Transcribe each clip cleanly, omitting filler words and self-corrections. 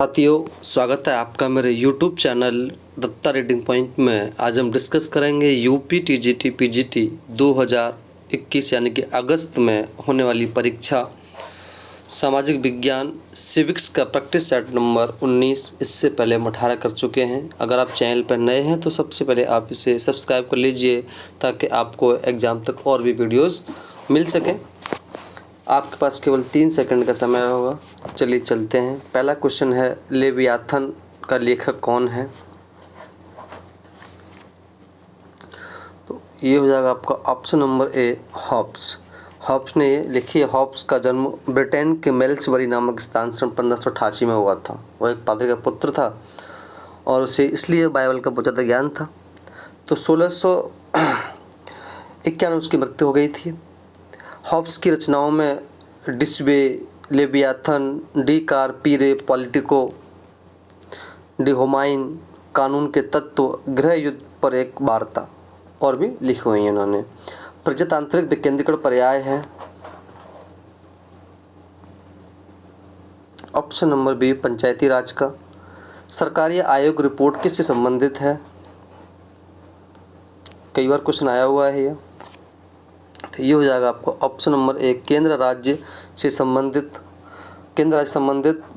साथियों, स्वागत है आपका मेरे YouTube channel Datta reading point में। आज हम डिस्कस करेंगे यूपी टीजीटी पीजीटी 2021 यानी कि अगस्त में होने वाली परीक्षा सामाजिक विज्ञान सिविक्स का प्रैक्टिस सेट नंबर 19। इससे पहले हम 18 कर चुके हैं। अगर आप चैनल पर नए हैं तो सबसे पहले आप इसे सब्सक्राइब कर लीजिए ताकि आपको एग्ज़ाम तक और भी वीडियोस मिल सकें। आपके पास केवल 3 सेकंड का समय होगा। चलिए चलते हैं। पहला क्वेश्चन है, लेवियाथन का लेखक कौन है? तो ये हो जाएगा आपका option number A, Hobbes. Hobbes ने ये लिखी है। हॉब्स का जन्म ब्रिटेन के मेल्सबरी नामक स्थान से 1588 में हुआ था। वह एक पादरी का पुत्र था और उसे इसलिए बाइबल का बहुत ज़्यादा ज्ञान था। तो 1691 उसकी मृत्यु हो गई थी। हॉब्स की रचनाओं में डिस्वे, लेवियाथन, डी कारपीरे पॉलिटिको, डी होमाइन, कानून के तत्व, गृह युद्ध पर एक वार्ता और भी लिखी हुई है इन्होंने। प्रजातांत्रिक विकेंद्रीकरण पर्याय है ऑप्शन नंबर बी, पंचायती राज का। सरकारी आयोग रिपोर्ट किससे संबंधित है? कई बार क्वेश्चन आया हुआ है ये। तो ये हो जाएगा आपको ऑप्शन नंबर ए, केंद्र राज्य संबंधित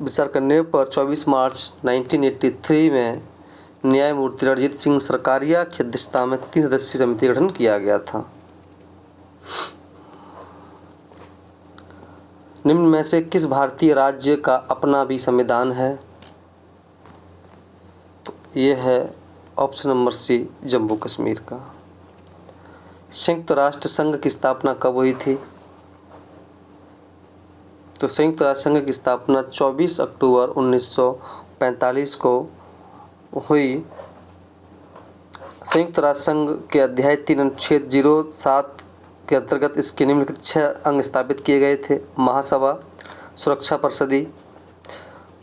विचार करने पर 24 मार्च 1983 में न्यायमूर्ति रणजीत सिंह सरकारिया की अध्यक्षता में 3 सदस्यीय समिति का गठन किया गया था। निम्न में से किस भारतीय राज्य का अपना भी संविधान है? तो ये है option number C, Jammu Kashmir का। संयुक्त राष्ट्र संघ की स्थापना कब हुई थी? तो संयुक्त राष्ट्र संघ की स्थापना 24 अक्टूबर 1945 को हुई। संयुक्त राष्ट्र संघ के अध्याय 3 अनुच्छेद 07 के अंतर्गत इसके निम्नलिखित 6 अंग स्थापित किए गए थे: महासभा, सुरक्षा परिषद,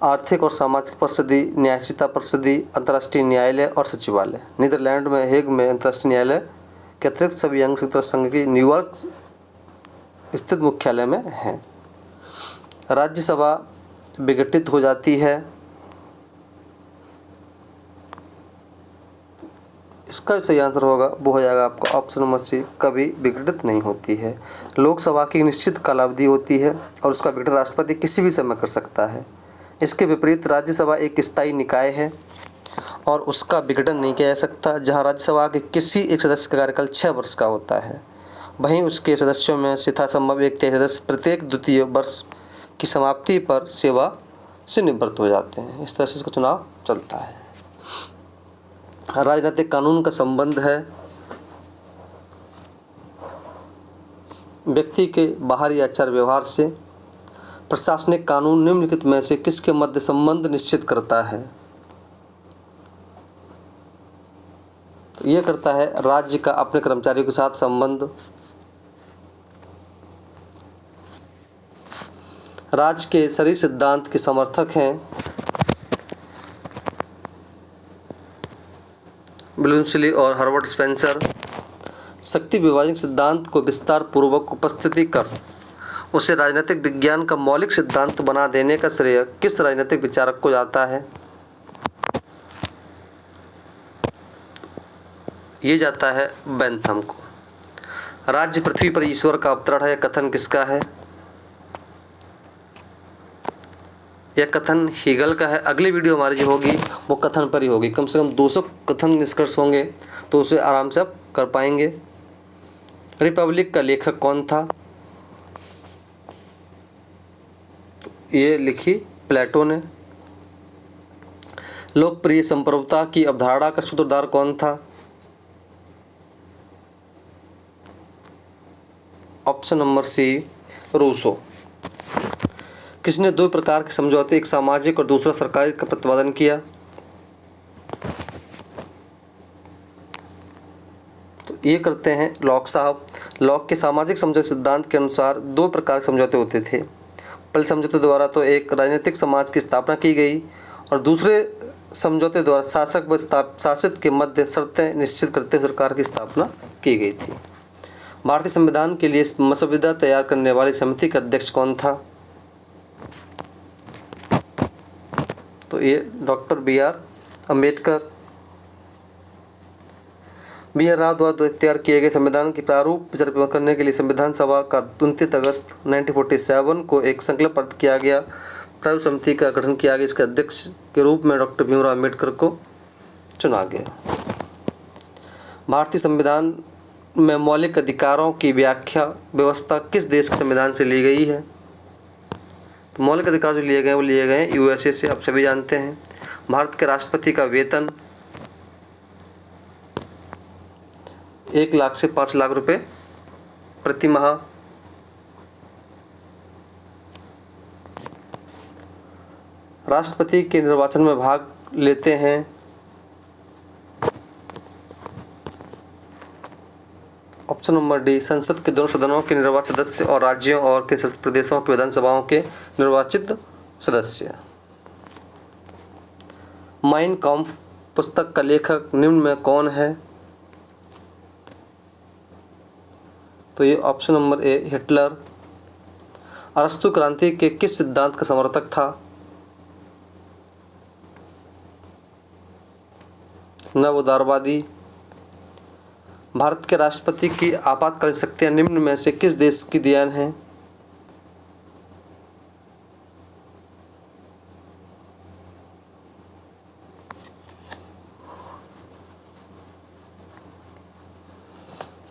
आर्थिक और सामाजिक परिषद, न्यायशीलता परिषद, अंतर्राष्ट्रीय न्यायालय और सचिवालय। नीदरलैंड में हेग में अंतर्राष्ट्रीय न्यायालय के अतिरिक्त सभी अंग संयुक्त राष्ट्र संघ की न्यूयॉर्क स्थित मुख्यालय में हैं। राज्यसभा विघटित हो जाती है। इसका सही आंसर होगा वो हो जाएगा आपका ऑप्शन नंबर सी, कभी विघटित नहीं होती है। लोकसभा की निश्चित कालावधि होती है और उसका विघटन राष्ट्रपति किसी भी समय कर सकता है। इसके विपरीत राज्यसभा एक स्थायी निकाय है और उसका विघटन नहीं किया जा सकता। जहां राज्यसभा के किसी एक सदस्य का कार्यकाल 6 वर्ष का होता है, वहीं उसके सदस्यों में से यथासंभव एक तिहाई सदस्य प्रत्येक द्वितीय वर्ष की समाप्ति पर सेवा से निवृत्त हो जाते हैं। इस तरह से इसका चुनाव चलता है। राजनीतिक कानून का संबंध है व्यक्ति के बाहरी आचार व्यवहार से। प्रशासनिक कानून निम्नलिखित में से किसके मध्य संबंध निश्चित करता है? तो यह करता है राज्य का अपने कर्मचारियों के साथ संबंध। राज्य के सही सिद्धांत के समर्थक हैं ब्लूमस्ली और हर्बर्ट स्पेंसर। शक्ति विभाजन सिद्धांत को विस्तार पूर्वक उपस्थिति कर उसे राजनीतिक विज्ञान का मौलिक सिद्धांत बना देने का श्रेय किस राजनीतिक विचारक को जाता है? ये जाता है बेंथम को। राज्य पृथ्वी पर ईश्वर का अवतरण है, कथन किसका है? यह कथन हीगल का है। अगली वीडियो हमारी जो होगी वो कथन पर ही होगी। कम से कम 200 कथन निष्कर्ष होंगे तो उसे आराम से आप कर पाएंगे। रिपब्लिक का लेखक कौन था? तो ये लिखी प्लेटो ने। लोकप्रिय संप्रभुता की अवधारणा का सूत्रधार कौन था? Option number C, Rousseau. किसने 2 प्रकार के समझौते, एक सामाजिक और दूसरा सरकारी, का प्रतिपादन किया? तो ये करते हैं लॉक साहब। लॉक के सामाजिक समझौते सिद्धांत के अनुसार 2 प्रकार के समझौते होते थे। पहले समझौते द्वारा तो एक राजनीतिक समाज की स्थापना की गई और दूसरे समझौते द्वारा शासक व शासित के मध्य शर्तें निश्चित करते हुए सरकार की स्थापना की गई थी। भारतीय संविधान के लिए मसौदा तैयार करने वाली समिति का अध्यक्ष कौन था? तो ये doctor B R Ambedkar. B R Rao द्वारा तैयार किए गए संविधान की प्रारूप विचार विमर्श करने के लिए संविधान सभा का 29 अगस्त 1947 को एक संकल्पबद्ध किया गया प्रारूप समिति का गठन किया गया। इसके अध्यक्ष के रूप में डॉक्टर भीमराव अम्बेडकर को चुना गया। भारतीय संविधान में मौलिक अधिकारों की व्याख्या व्यवस्था किस देश के संविधान से ली गई है? तो मौलिक अधिकार जो लिए गए वो लिए गए यूएसए से, आप सभी जानते हैं। भारत के राष्ट्रपति का वेतन 1 लाख से 5 लाख रुपए प्रति माह। राष्ट्रपति के निर्वाचन में भाग लेते हैं ऑप्शन नंबर डी संसद के दोनों सदनों के निर्वाचित सदस्य और राज्यों और केंद्र प्रदेशों के विधानसभाओं के निर्वाचित सदस्य। माइन काम्फ पुस्तक का लेखक निम्न में कौन है? तो ये ऑप्शन नंबर ए हिटलर। अरस्तु क्रांति के किस सिद्धांत का समर्थक था? नव उदारवादी। भारत के राष्ट्रपति की आपातकालीन शक्तियां निम्न में से किस देश की देन हैं?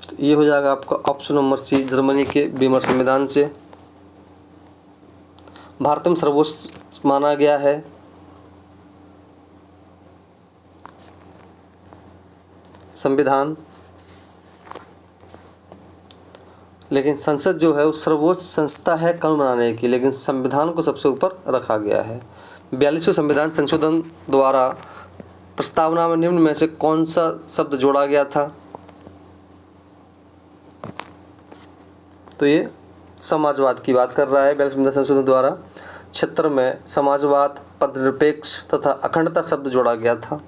तो ये हो जाएगा आपका ऑप्शन नंबर सी जर्मनी के वीमर संविधान से। भारत में सर्वोच्च माना गया है संविधान, लेकिन संसद जो है वो सर्वोच्च संस्था है कानून बनाने की, लेकिन संविधान को सबसे ऊपर रखा गया है। 42वें संविधान संशोधन द्वारा प्रस्तावना में निम्न में से कौन सा शब्द जोड़ा गया था? तो ये समाजवाद की बात कर रहा है। 42वें संविधान संशोधन द्वारा क्षेत्र में समाजवाद, पदनिरपेक्ष तथा अखंडता शब्द जोड़ा गया था।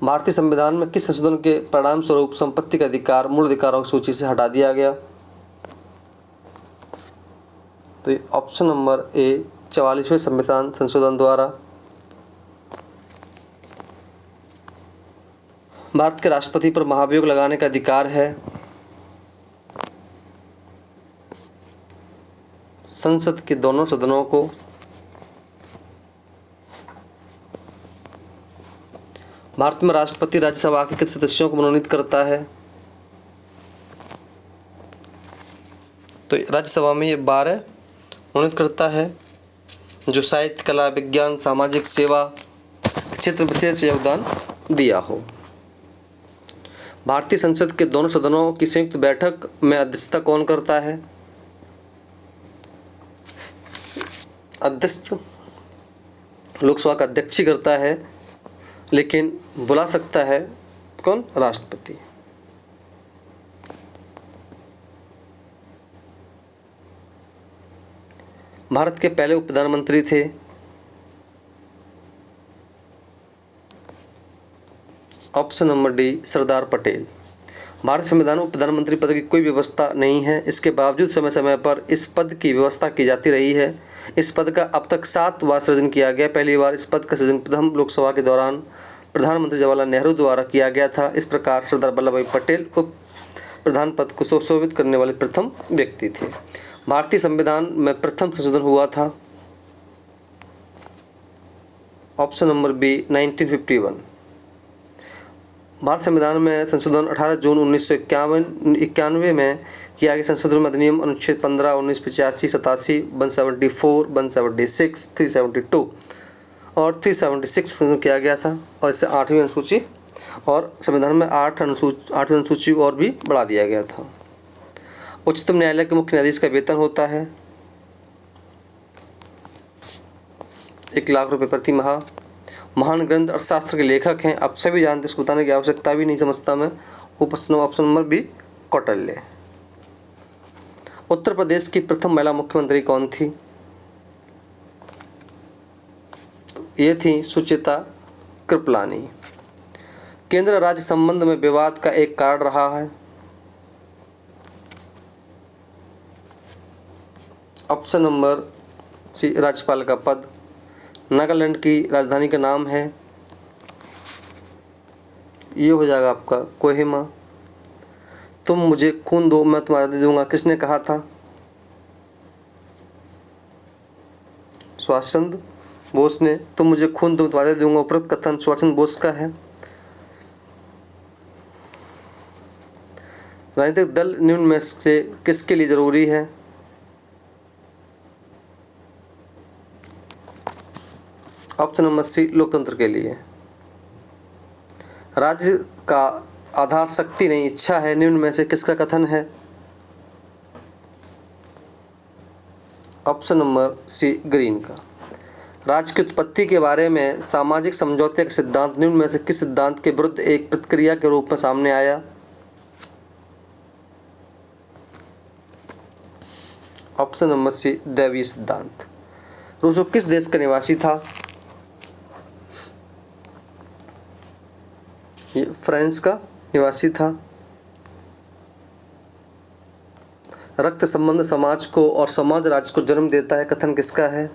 भारतीय संविधान में किस संशोधन के परिणाम स्वरूप संपत्ति का अधिकार मूल अधिकारों की सूची से हटा दिया गया? तो ये ऑप्शन नंबर ए 44वें संविधान संशोधन द्वारा। भारत के राष्ट्रपति पर महाभियोग लगाने का अधिकार है संसद के दोनों सदनों को। भारत में राष्ट्रपति राज्यसभा के कितने सदस्यों को मनोनीत करता है? तो राज्यसभा में ये 12 मनोनीत करता है जो साहित्य, कला, विज्ञान, सामाजिक सेवा क्षेत्र विशेष योगदान दिया हो। भारतीय संसद के दोनों सदनों की संयुक्त बैठक में अध्यक्षता कौन करता है? अध्यक्ष लोकसभा का अध्यक्ष ही करता है, लेकिन बुला सकता है कौन? राष्ट्रपति। भारत के पहले उप प्रधानमंत्री थे option number D Sardar Patel. Bharat संविधान में प्रधानमंत्री पद की कोई व्यवस्था नहीं है, इसके बावजूद समय समय पर इस पद की व्यवस्था की जाती रही है। इस पद का अब तक 7 बार सृजन किया गया। पहली बार इस पद का सृजन प्रथम लोकसभा के दौरान प्रधानमंत्री जवाहरलाल नेहरू द्वारा किया गया था। इस प्रकार सरदार वल्लभ भाई पटेल उप प्रधान पद को सुशोभित करने वाले प्रथम व्यक्ति थे। भारतीय संविधान में प्रथम संशोधन हुआ था ऑप्शन नंबर बी 1951। भारत संविधान में संशोधन 18 जून 1991 में किया गया। संशोधन अधिनियम अनुच्छेद 15, 1985, 87, 174, 176, 372 और 376 संशोधन किया गया था और इससे 8वीं अनुसूची और संविधान में 8वीं अनुसूची और भी बढ़ा दिया गया था। उच्चतम न्यायालय के मुख्य न्यायाधीश का वेतन होता है 1 लाख रुपए प्रति माह। महान ग्रंथ अर्थशास्त्र के लेखक हैं, आप सभी जानते हैं, इसको बताने की आवश्यकता भी नहीं समझता मैं। Option number B Kautilya. Uttar Pradesh की प्रथम महिला मुख्यमंत्री कौन थी? ये थी सुचेता कृपलानी। केंद्र राज्य संबंध में विवाद का एक कारण रहा है ऑप्शन नंबर सी राज्यपाल का पद। नागालैंड की राजधानी का नाम है, ये हो जाएगा आपका कोहिमा। तुम मुझे खून दो मैं तुम्हारा दे दूंगा, किसने कहा था? सुभाष चंद्र बोस ने। तुम मुझे खून दो मैं तुम्हारा दे दूंगा, उपरोक्त कथन सुभाष चंद्र बोस का है। राजनीतिक दल निम्न में से किसके लिए जरूरी है? ऑप्शन नंबर सी, लोकतंत्र के लिए। राज्य का आधार शक्ति नहीं इच्छा है, निम्न में से किसका कथन है? ऑप्शन नंबर सी, ग्रीन का। राज्य की उत्पत्ति के बारे में सामाजिक समझौते का सिद्धांत निम्न में से किस सिद्धांत के विरुद्ध एक प्रतिक्रिया के रूप में सामने आया? ऑप्शन नंबर सी, दैवीय सिद्धांत। रूसो किस देश का निवासी था? ये फ्रांस का निवासी था। रक्त संबंध समाज को और समाज राज्य को जन्म देता है, कथन किसका है?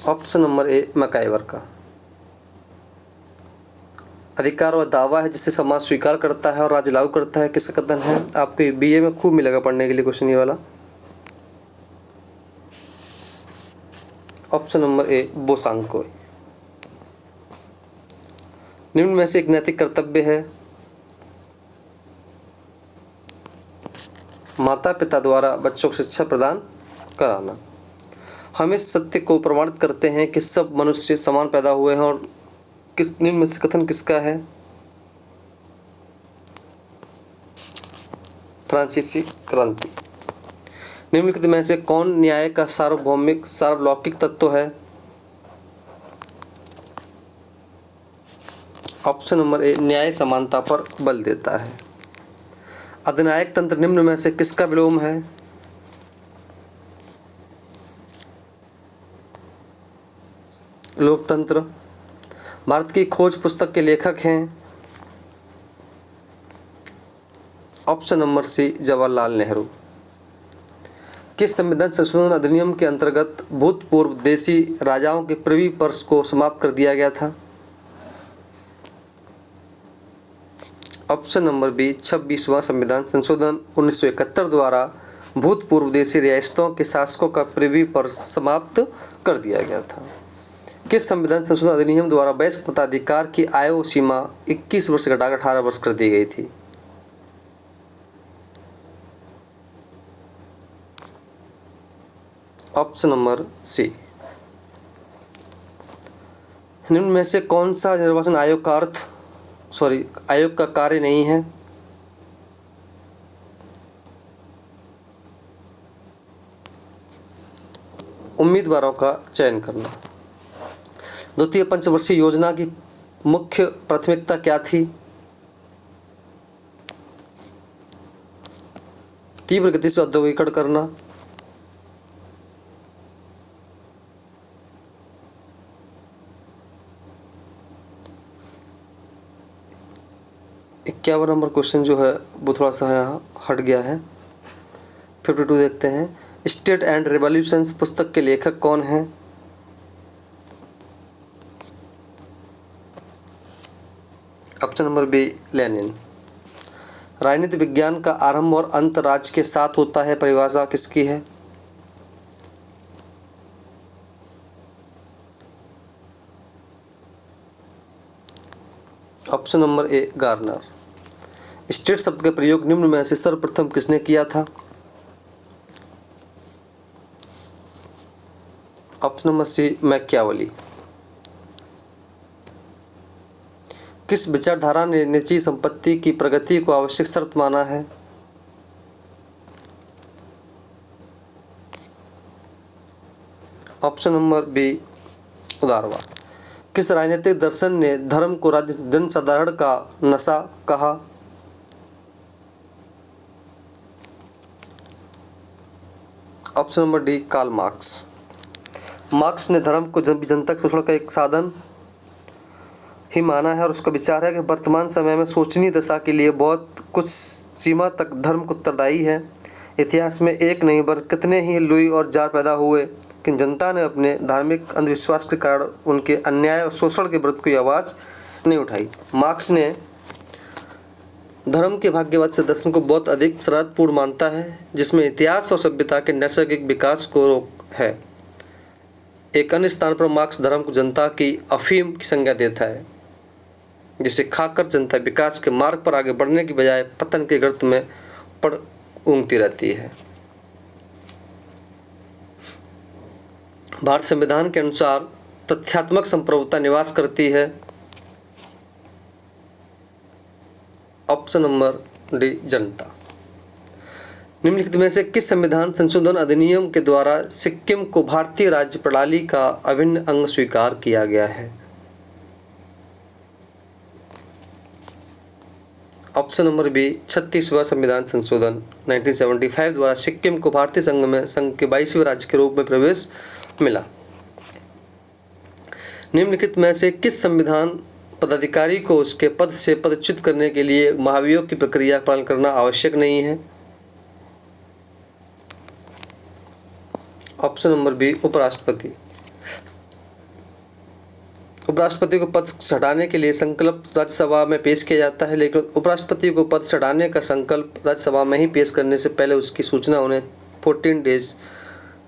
ऑप्शन नंबर ए, मैकाइवर का। अधिकार वह दावा है जिसे समाज स्वीकार करता है और राज्य लागू करता है, किसका कथन है? आपके बीए में खूब मिलेगा पढ़ने के लिए क्वेश्चन ये वाला। Option number A, Bosanquet. निम्न में से एक नैतिक कर्तव्य है। माता पिता द्वारा बच्चों को शिक्षा प्रदान कराना। हम इस सत्य को प्रमाणित करते हैं कि सब मनुष्य समान पैदा हुए हैं, और निम्न में से कथन किसका है? फ्रांसीसी क्रांति। निम्नलिखित में से कौन न्याय का सार्वभौमिक सार्वलौकिक तत्व है? ऑप्शन नंबर ए, न्याय समानता पर बल देता है। अधिनायक तंत्र निम्न में से किसका विलोम है? लोकतंत्र। भारत की खोज पुस्तक के लेखक हैं? Option number C, Jawaharlal Nehru. किस संविधान संशोधन अधिनियम के अंतर्गत भूतपूर्व देशी राजाओं के प्रिवी पर्स को समाप्त कर दिया गया था? ऑप्शन नंबर बी, 26वां संविधान संशोधन 1971 द्वारा भूतपूर्व देशी रियासतों के शासकों का प्रिवी पर्स समाप्त कर दिया गया था। किस संविधान संशोधन अधिनियम द्वारा वयस्क मताधिकार की आयु सीमा 21 वर्ष से घटाकर 18 वर्ष कर दी गई थी? Option number C. निम्न में से कौन सा निर्वाचन आयोग का आयोग का कार्य नहीं है? उम्मीदवारों का चयन करना। द्वितीय पंचवर्षीय योजना की मुख्य प्राथमिकता क्या थी? तीव्र गति से औद्योगिकीकरण करना। इक्यावन नंबर क्वेश्चन जो है वो थोड़ा सा यहाँ हट गया है। 52 देखते हैं। स्टेट एंड रिवॉल्यूशंस पुस्तक के लेखक कौन हैं? Option number B, Lenin. राजनीति विज्ञान का आरंभ और अंत राज्य के साथ होता है, परिभाषा किसकी है? ऑप्शन नंबर ए, गार्नर। स्टेट शब्द का प्रयोग निम्न में से सर्वप्रथम किसने किया था? Option number C, Machiavelli. किस विचारधारा ने निजी संपत्ति की प्रगति को आवश्यक शर्त माना है? ऑप्शन नंबर बी, उदारवाद। किस राजनीतिक दर्शन ने धर्म को जनसाधारण का नशा कहा? Option number D, Karl Marx. Marx ने धर्म को जनता के शोषण का एक साधन ही माना है और उसका विचार है कि वर्तमान समय में शोचनीय दशा के लिए बहुत कुछ सीमा तक धर्म को उत्तरदायी है। इतिहास में एक नहीं बल्कि कितने ही लुई और जार पैदा हुए लेकिन जनता ने अपने धार्मिक अंधविश्वास के कारण उनके अन्याय और शोषण के विरुद्ध कोई आवाज़ नहीं उठाई। मार्क्स ने धर्म के भाग्यवाद से दर्शन को बहुत अधिक शरारतपूर्ण मानता है, जिसमें इतिहास और सभ्यता के नैसर्गिक विकास को रोक है। एक अन्य स्थान पर मार्क्स धर्म को जनता की अफीम की संज्ञा देता है, जिसे खाकर जनता विकास के मार्ग पर आगे बढ़ने की बजाय पतन के गर्त में पड़ ऊँघती रहती है। भारत संविधान के अनुसार तथ्यात्मक संप्रभुता निवास करती है। ऑप्शन नंबर डी जनता। निम्नलिखित में से किस संविधान संशोधन अधिनियम के द्वारा सिक्किम को भारतीय राज्य प्रणाली का अभिन्न अंग स्वीकार किया गया है? ऑप्शन नंबर बी 36वां संविधान संशोधन 1975 द्वारा सिक्किम को भारतीय संघ में संघ के 22वें राज्य के रूप में प्रवेश मिला। निम्नलिखित में से किस संविधान पदाधिकारी को उसके पद से पदच्युत करने के लिए महाभियोग की प्रक्रिया का पालन करना आवश्यक नहीं है? ऑप्शन नंबर बी उपराष्ट्रपति। उपराष्ट्रपति को पद से हटाने के लिए संकल्प राज्यसभा में पेश किया जाता है, लेकिन उपराष्ट्रपति को पद से हटाने का संकल्प राज्यसभा में ही पेश करने से पहले उसकी सूचना उन्हें 14 डेज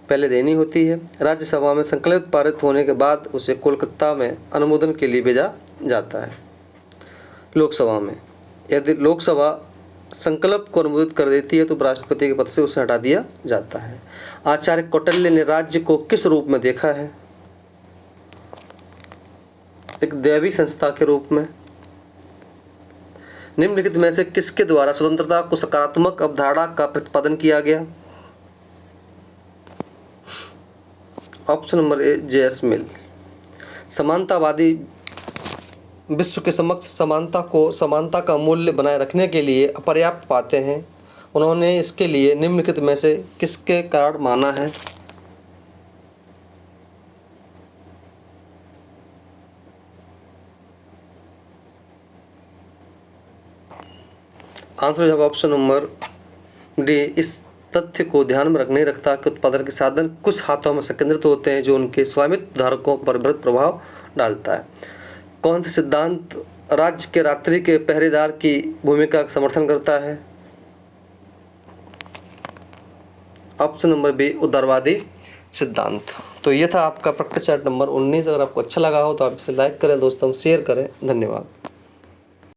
पहले देनी होती है। राज्यसभा में संकल्प पारित होने के बाद उसे कोलकाता में अनुमोदन के लिए भेजा जाता है। लोकसभा में यदि लोकसभा संकल्प को अनुमोदित कर देती है तो उपराष्ट्रपति के पद से उसे हटा दिया जाता है। आचार्य कौटिल्य ने राज्य को किस रूप में देखा है? एक दैवी संस्था के रूप में। निम्नलिखित में से किसके द्वारा स्वतंत्रता को सकारात्मक अवधारणा का प्रतिपादन किया गया? Option number A J S. Mill. समानतावादी विश्व के समक्ष समानता का मूल्य बनाए रखने के लिए अपर्याप्त पाते हैं। उन्होंने इसके लिए निम्नलिखित में से किसके कारण माना है? आंसर हो जाएगा ऑप्शन नंबर डी। इस तथ्य को ध्यान में नहीं रखता कि उत्पादन के साधन कुछ हाथों में संकेंद्रित होते हैं जो उनके स्वामित्व धारकों पर वृहद प्रभाव डालता है। कौन सा सिद्धांत राज्य के रात्रि के पहरेदार की भूमिका का समर्थन करता है? ऑप्शन नंबर बी उदारवादी सिद्धांत। तो ये था आपका प्रैक्टिस सेट नंबर 19। अगर आपको अच्छा लगा हो तो आप इसे लाइक करें, दोस्तों शेयर करें। धन्यवाद।